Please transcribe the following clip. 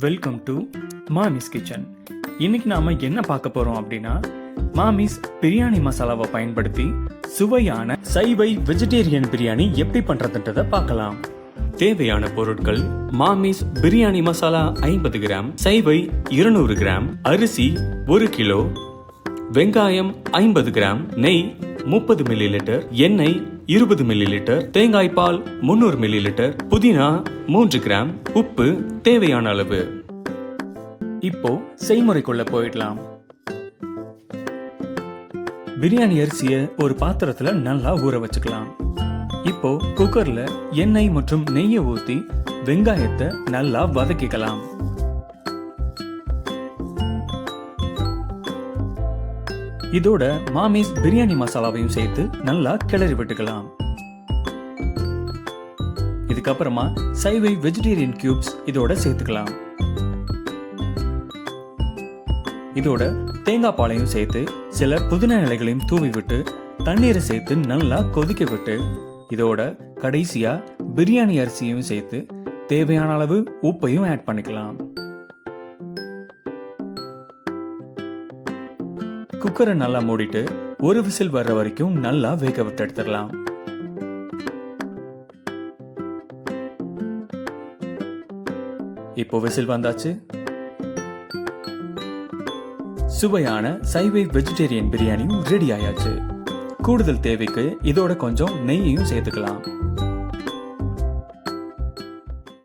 Welcome to மாமிஸ் kitchen. இன்னைக்கு நாம என்ன பார்க்க போறோம் அப்படின்னா, மாமிஸ் பிரியாணி மசாலாவை பயன்படுத்தி சுவையான சைவை வெஜிடேரியன் பிரியாணி எப்படி பண்றதுன்றத பார்க்கலாம். தேவையான பொருட்கள்: மாமிஸ் பிரியாணி மசாலா 50 கிராம், சைவை 200 கிராம், அரிசி 1 கிலோ, வெங்காயம் 50 கிராம், நெய் 30 மில்லி லிட்டர், எண்ணெய் 20 மில்லி லிட்டர், தேங்காய் பால் 300 மில்லி லிட்டர், புதினா 3 கிராம், உப்பு தேவையான அளவு. இப்போ செய்முறைக்குள்ள போயிடலாம். பிரியாணி அரிசியை ஒரு பாத்திரத்துல நல்லா ஊற வச்சுக்கலாம். இப்போ குக்கர்ல எண்ணெய் மற்றும் நெய்யை ஊத்தி வெங்காயத்தை நல்லா வதக்கிக்கலாம். இதோட மாமிஸ் பிரியாணி மசாலாவையும் சேர்த்து நல்லா கிளறி விட்டுக்கலாம். இதுக்கப்புறமா சைவை வெஜிடேரியன் கியூப்ஸ் இதோட சேர்த்துக்கலாம். இதோட தேங்காய் பாலையும் சேர்த்து சில புதினா இலைகளையும் தூவி விட்டு தண்ணீரை சேர்த்து நல்லா கொதிக்க விட்டு இதோட கடைசியா பிரியாணி அரிசியையும் சேர்த்து தேவையான அளவு உப்பையும் ஆட் பண்ணிக்கலாம். குக்கரை நல்லா மூடிட்டு ஒரு விசில் வர்ற வரைக்கும் நல்லா வேக விட்டு எடுத்துடலாம். இப்போ விசில் வந்தாச்சு. சுவையான சைவை வெஜிடேரியன் பிரியாணியும் ரெடி ஆயாச்சு. கூடுதல் தேவைக்கு இதோட கொஞ்சம் நெய்யையும் சேர்த்துக்கலாம்.